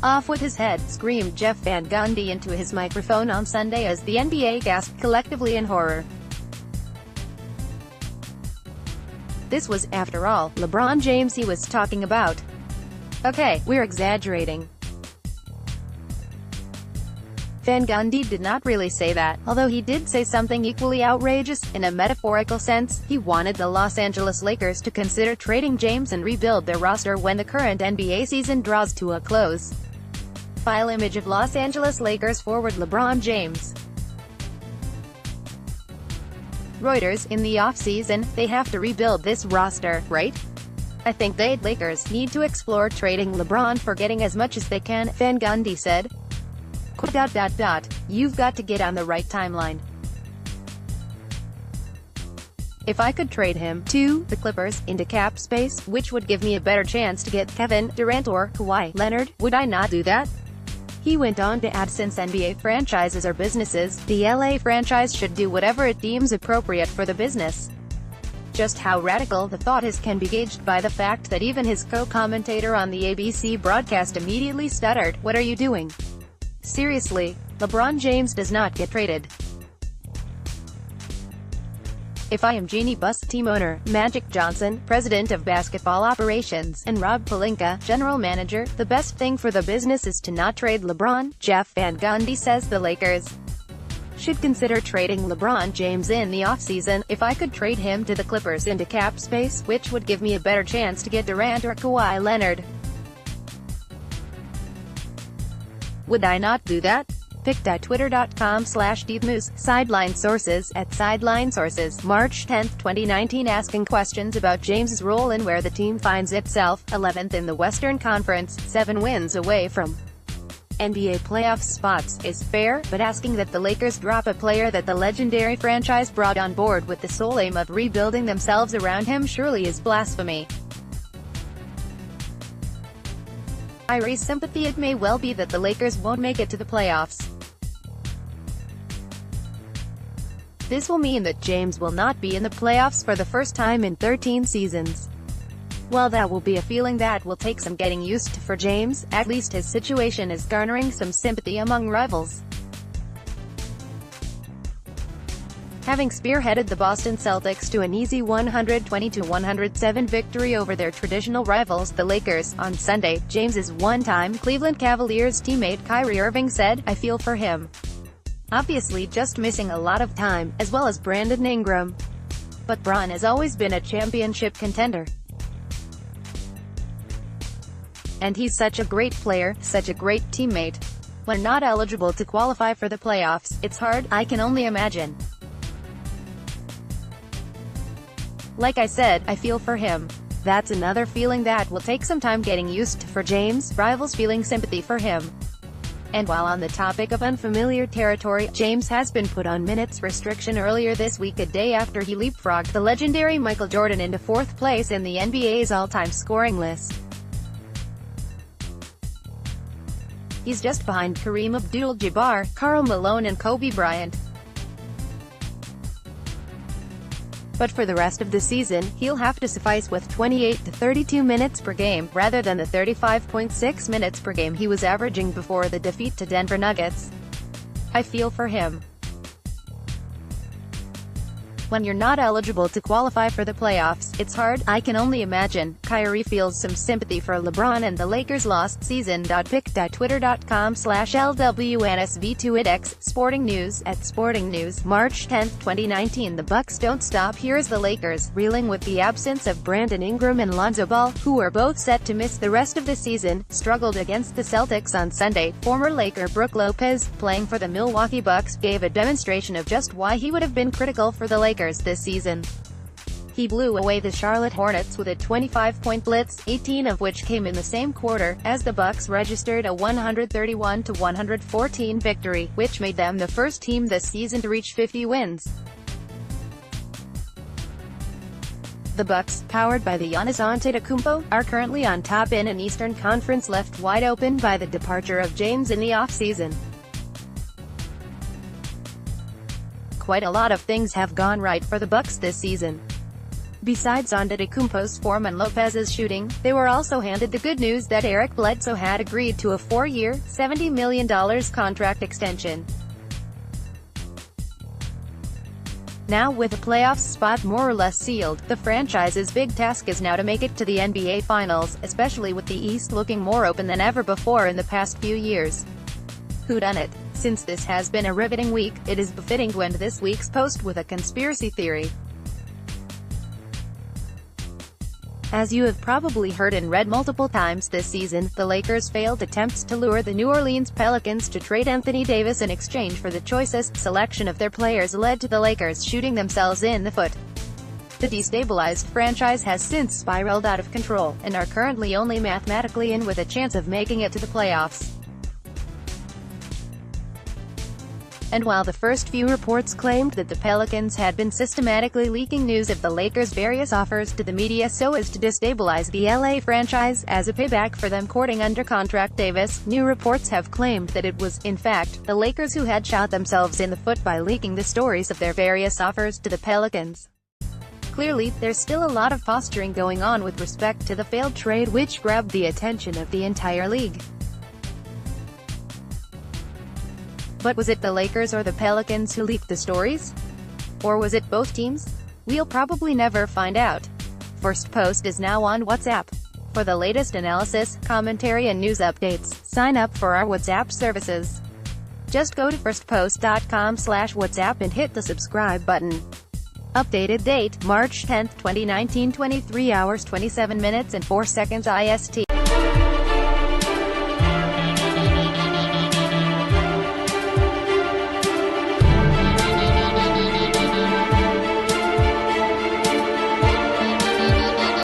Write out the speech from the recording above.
"Off with his head," screamed Jeff Van Gundy into his microphone on Sunday as the NBA gasped collectively in horror. This was, after all, LeBron James he was talking about. Okay, we're exaggerating. Van Gundy did not really say that, although he did say something equally outrageous. In a metaphorical sense, he wanted the Los Angeles Lakers to consider trading James and rebuild their roster when the current NBA season draws to a close. File image of Los Angeles Lakers forward LeBron James. Reuters, in the off-season, they have to rebuild this roster, right? I think they, Lakers, need to explore trading LeBron for getting as much as they can, Van Gundy said. You've got to get on the right timeline. If I could trade him to the Clippers into cap space, which would give me a better chance to get Kevin Durant or Kawhi Leonard, would I not do that? He went on to add, since NBA franchises are businesses, the LA franchise should do whatever it deems appropriate for the business. Just how radical the thought is can be gauged by the fact that even his co-commentator on the ABC broadcast immediately stuttered, "What are you doing?" Seriously, LeBron James does not get traded. If I am Jeannie Buss, team owner, Magic Johnson, president of basketball operations, and Rob Pelinka, general manager, the best thing for the business is to not trade LeBron. Jeff Van Gundy says the Lakers should consider trading LeBron James in the offseason. If I could trade him to the Clippers into cap space, which would give me a better chance to get Durant or Kawhi Leonard, would I not do that? Pic.twitter.com/DeepNews. Sideline sources, at Sideline Sources, March 10, 2019, asking questions about James's role and where the team finds itself, 11th in the Western Conference, 7 wins away from NBA playoff spots, is fair, but asking that the Lakers drop a player that the legendary franchise brought on board with the sole aim of rebuilding themselves around him surely is blasphemy. I raise sympathy. It may well be that the Lakers won't make it to the playoffs. This will mean that James will not be in the playoffs for the first time in 13 seasons. While that will be a feeling that will take some getting used to for James, at least his situation is garnering some sympathy among rivals. Having spearheaded the Boston Celtics to an easy 120-107 victory over their traditional rivals, the Lakers, on Sunday, James's one-time Cleveland Cavaliers teammate Kyrie Irving said, "I feel for him. Obviously just missing a lot of time, as well as Brandon Ingram. But Bron has always been a championship contender. And he's such a great player, such a great teammate. When not eligible to qualify for the playoffs, it's hard, I can only imagine. Like I said, I feel for him. That's another feeling that will take some time getting used to for James, rivals feeling sympathy for him." And while on the topic of unfamiliar territory, James has been put on minutes restriction earlier this week, a day after he leapfrogged the legendary Michael Jordan into 4th place in the NBA's all-time scoring list. He's just behind Kareem Abdul-Jabbar, Karl Malone and Kobe Bryant. But for the rest of the season, he'll have to suffice with 28 to 32 minutes per game, rather than the 35.6 minutes per game he was averaging before the defeat to Denver Nuggets. I feel for him. When you're not eligible to qualify for the playoffs, it's hard, I can only imagine. Kyrie feels some sympathy for LeBron and the Lakers' lost season. Pic.twitter.com/LWNSV2IDX. Sporting News, at Sporting News, March 10, 2019. The Bucks don't stop. Here's the Lakers, reeling with the absence of Brandon Ingram and Lonzo Ball, who are both set to miss the rest of the season, struggled against the Celtics on Sunday. Former Laker Brook Lopez, playing for the Milwaukee Bucks, gave a demonstration of just why he would have been critical for the Lakers this season. He blew away the Charlotte Hornets with a 25-point blitz, 18 of which came in the same quarter, as the Bucks registered a 131-114 victory, which made them the first team this season to reach 50 wins. The Bucks, powered by the Giannis Antetokounmpo, are currently on top in an Eastern Conference left wide open by the departure of James in the offseason. Quite a lot of things have gone right for the Bucks this season. Besides Antetokounmpo's form and Lopez's shooting, they were also handed the good news that Eric Bledsoe had agreed to a 4-year, $70 million contract extension. Now with a playoff spot more or less sealed, the franchise's big task is now to make it to the NBA Finals, especially with the East looking more open than ever before in the past few years. Whodunit? Since this has been a riveting week, it is befitting to end this week's post with a conspiracy theory. As you have probably heard and read multiple times this season, the Lakers' failed attempts to lure the New Orleans Pelicans to trade Anthony Davis in exchange for the choicest selection of their players led to the Lakers shooting themselves in the foot. The destabilized franchise has since spiraled out of control, and are currently only mathematically in with a chance of making it to the playoffs. And while the first few reports claimed that the Pelicans had been systematically leaking news of the Lakers' various offers to the media so as to destabilize the LA franchise, as a payback for them courting under contract Davis, new reports have claimed that it was, in fact, the Lakers who had shot themselves in the foot by leaking the stories of their various offers to the Pelicans. Clearly, there's still a lot of posturing going on with respect to the failed trade which grabbed the attention of the entire league. But was it the Lakers or the Pelicans who leaked the stories? Or was it both teams? We'll probably never find out. First Post is now on WhatsApp. For the latest analysis, commentary and news updates, sign up for our WhatsApp services. Just go to firstpost.com/WhatsApp and hit the subscribe button. Updated date, March 10, 2019, 23 hours 27 minutes and 4 seconds IST.